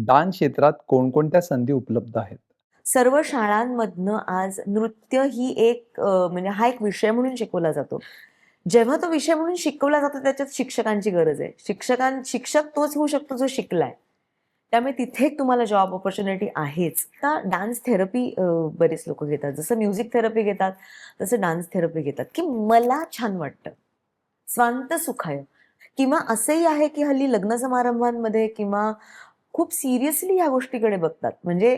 Dance क्षेत्रात कोणकोणत्या संधी उपलब्ध आहेत? सर्व शाळांमधनं आज नृत्य ही एक म्हणजे हा एक विषय म्हणून शिकवला जातो. जेव्हा तो विषय म्हणून शिकवला जातो त्याच्यात शिक्षकांची गरज आहे. शिक्षक तोच होऊ शकतो जो शिकलाय. त्यामुळे तिथे एक तुम्हाला जॉब अपॉर्च्युनिटी आहेच. आता डान्स थेरपी बरेच लोकं घेतात. जसं म्युझिक थेरपी घेतात, तसं डान्स थेरपी घेतात, की मला छान वाटतं. स्वांत सुखाय किंवा असंही आहे, की हल्ली लग्न समारंभांमध्ये किंवा खूप सिरियसली ह्या गोष्टीकडे बघतात. म्हणजे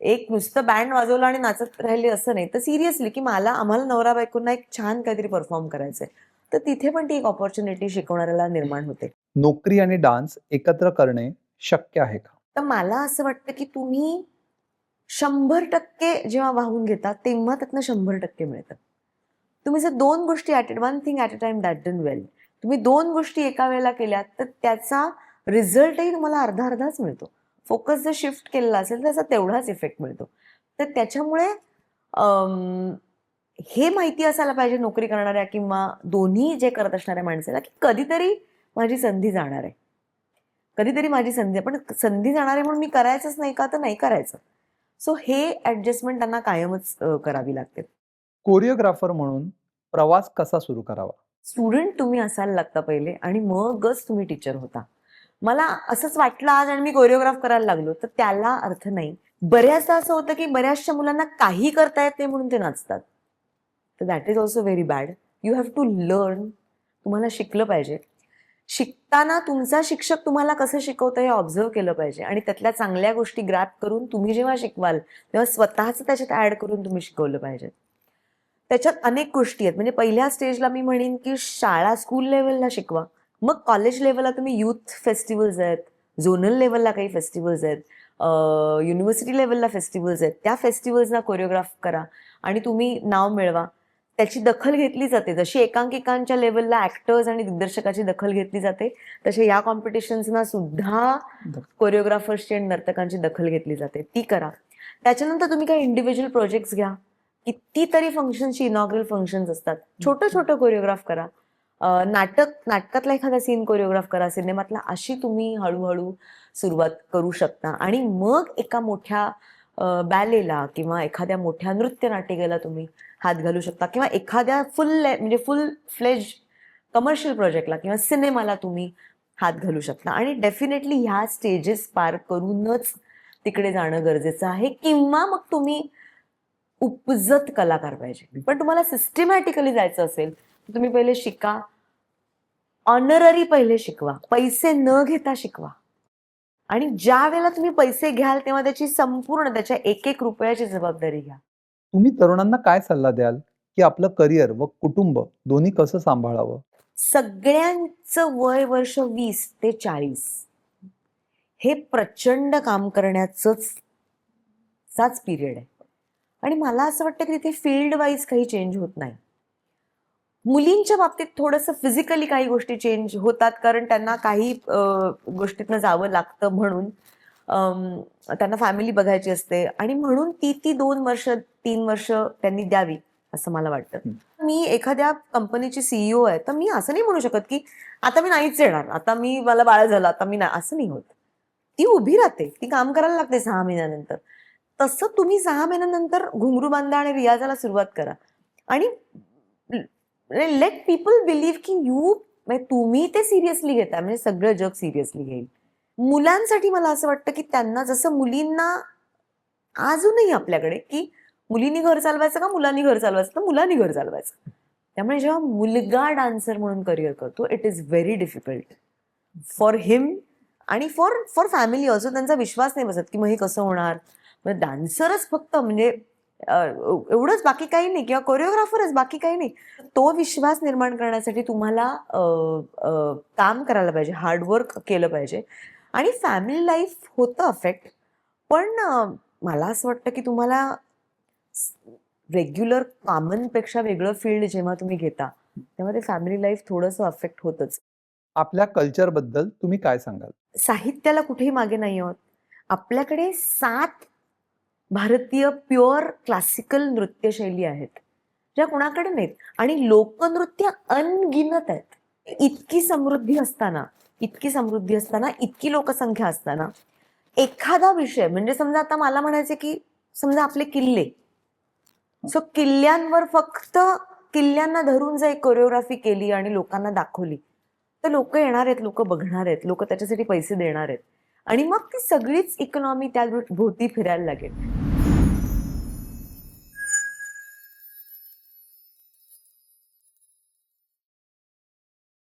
एक नुसतं बँड वाजवलं आणि नाचत राहिले असं नाही, तर सिरियसली की आम्हाला नवरा-बायकोंना एक छान काहीतरी परफॉर्म करायचंय. तर तिथे पण ती एक अपॉर्च्युनिटी शिकवणाऱ्याला निर्माण होते. नोकरी आणि डान्स एकत्र करणे शक्य आहे का? तर मला असं वाटतं, की तुम्ही 100% जेव्हा वाहून घेता, तेव्हा त्यातनं 100% मिळतं. तुम्ही जर 2 गोष्टी one thing at a time that done well. तुम्ही 2 गोष्टी एका वेळेला केल्यात, तर त्याचा रिझल्टही तुम्हाला अर्धा-अर्धाच मिळतो. फोकस जर शिफ्ट केलेला असेल, तर त्याचा तेवढाच इफेक्ट मिळतो. तर त्याच्यामुळे अं, हे माहिती असायला पाहिजे नोकरी करणाऱ्या किंवा दोन्ही जे करत असणाऱ्या माणसाला, की कधीतरी माझी संधी जाणार आहे. कधीतरी माझी संधी आहे. पण संधी जाणार आहे म्हणून मी करायचंच नाही का? तर नाही करायचं. सो हे ॲडजस्टमेंट त्यांना कायमच करावी लागते. कोरिओग्राफर म्हणून प्रवास कसा सुरू करावा? स्टुडंट तुम्ही असायला लागता पहिले आणि मगच तुम्ही टीचर होता. मला असंच वाटलं आज आणि मी कोरिओग्राफ करायला लागलो, तर त्याला अर्थ नाही. बऱ्याचदा असं होतं, की बऱ्याचशा मुलांना काही करता येत नाही म्हणून ते नाचतात. तर that is also very bad. You have to learn. तुम्हाला शिकलं पाहिजे. शिकताना तुमचा शिक्षक तुम्हाला कसं शिकवतो हे ऑब्झर्व्ह केलं पाहिजे आणि त्यातल्या चांगल्या गोष्टी ग्रॅब करून तुम्ही जेव्हा शिकवाल, तेव्हा स्वतःचं त्याच्यात ॲड करून तुम्ही शिकवलं पाहिजे. त्याच्यात अनेक गोष्टी आहेत. म्हणजे पहिल्या स्टेजला मी म्हणेन, की शाळा स्कूल लेव्हलला शिकवा. मग कॉलेज लेव्हलला तुम्ही यूथ फेस्टिव्हल्स आहेत, झोनल लेव्हलला काही फेस्टिव्हल्स आहेत, युनिव्हर्सिटी लेव्हलला फेस्टिव्हल्स आहेत. त्या फेस्टिव्हल्सना कोरिओग्राफ करा आणि तुम्ही नाव मिळवा. त्याची दखल घेतली जाते. जशी एकांकिकांच्या लेव्हलला ॲक्टर्स आणि दिग्दर्शकाची दखल घेतली जाते, तसे या कॉम्पिटिशन्सना सुद्धा कोरिओग्राफर्सची आणि नर्तकांची दखल घेतली जाते. ती करा. त्याच्यानंतर तुम्ही काही इंडिव्हिज्युअल प्रोजेक्ट्स घ्या. कितीतरी फंक्शनची इनॉग्रल फंक्शन्स असतात. छोटं-छोटं कोरिओग्राफ करा. नाटकातला एखादा सीन कोरिओग्राफ करा, सिनेमातला. अशी तुम्ही हळू-हळू सुरुवात करू शकता आणि मग एका मोठ्या बॅलेला किंवा एखाद्या मोठ्या नृत्य नाटिकेला तुम्ही हात घालू शकता किंवा एखाद्या म्हणजे फुल फ्लेज कमर्शियल प्रोजेक्टला किंवा सिनेमाला तुम्ही हात घालू शकता आणि डेफिनेटली ह्या स्टेजेस पार करूनच तिकडे जाणं गरजेचं आहे किंवा मग तुम्ही उपजत कलाकार पाहिजे. पण तुम्हाला सिस्टमॅटिकली जायचं असेल, तर तुम्ही पहिले शिका. ऑनररी पहिले शिकवा. पैसे न घेता शिकवा. आणि ज्या वेळेला तुम्ही पैसे घ्याल, तेव्हा त्याची संपूर्ण त्याच्या एक-एक रुपयाची जबाबदारी घ्या. तुम्ही तरुणांना काय सल्ला द्याल, की आपलं करिअर व कुटुंब दोन्ही कसं सांभाळावं? सगळ्यांचं वय वर्ष 20 ते 40 हे प्रचंड काम चाच पिरियड आहे. आणि मला असं वाटतं, की तिथे फील्ड वाईज काही चेंज होत नाही. मुलींच्या बाबतीत थोडंसं फिजिकली काही गोष्टी चेंज होतात कारण त्यांना काही गोष्टीतनं जावं लागतं म्हणून त्यांना फॅमिली बघायची असते आणि म्हणून ती 2 वर्ष 3 वर्ष त्यांनी द्यावी असं मला वाटतं. मी एखाद्या कंपनीची सीईओ आहे तर मी असं नाही म्हणू शकत की आता मी नाहीच येणार, आता मला बाळ झालं, आता मी नाही, असं नाही होत. ती उभी राहते, ती काम करायला लागते 6 महिन्यानंतर. तसं तुम्ही 6 महिन्यानंतर घुंगरू बांधा आणि रियाजाला सुरुवात करा आणि लेट पीपल बिलीव्ह की म्हणजे तुम्ही ते सिरियसली घेताय म्हणजे सगळं जग सिरियसली घेईल. मुलांसाठी मला असं वाटतं की त्यांना जसं मुलींना अजूनही आपल्याकडे की मुलींनी घर चालवायचं का मुलांनी घर चालवायचं, तर मुलांनी घर चालवायचं. त्यामुळे जेव्हा मुलगा डान्सर म्हणून करिअर करतो, it is very difficult for him आणि फॉर फॉर फॅमिली ऑल्सो. त्यांचा विश्वास नाही बसत की मग हे कसं होणार. म्हणजे डान्सरच फक्त म्हणजे एवढंच, बाकी काही नाही, किंवा कोरिओग्राफरच, बाकी काही नाही. तो विश्वास निर्माण करण्यासाठी तुम्हाला काम करायला पाहिजे, हार्डवर्क केलं पाहिजे आणि फॅमिली लाईफ होतं अफेक्ट. पण मला असं वाटतं की तुम्हाला रेग्युलर कॉमनपेक्षा वेगळं फील्ड जेव्हा तुम्ही घेता, तेव्हा ते फॅमिली लाईफ थोडंसं अफेक्ट होतंच. आपल्या कल्चरबद्दल तुम्ही काय सांगाल? साहित्याला कुठेही मागे नाही आहोत. आपल्याकडे 7 भारतीय प्युअर क्लासिकल नृत्यशैली आहेत, ज्या कुणाकडे नाहीत आणि लोकनृत्य अनगिनत आहेत. इतकी समृद्धी असताना, इतकी लोकसंख्या असताना एखादा विषय म्हणजे समजा आता मला म्हणायचं की समजा आपले किल्ले, सो किल्ल्यांवर फक्त किल्ल्यांना धरून जर एक कोरिओग्राफी केली आणि लोकांना दाखवली तर लोक येणार आहेत, लोक बघणार आहेत, लोक त्याच्यासाठी पैसे देणार आहेत आणि मग ती सगळीच इकॉनॉमी त्या भोवती फिरायला लागेल.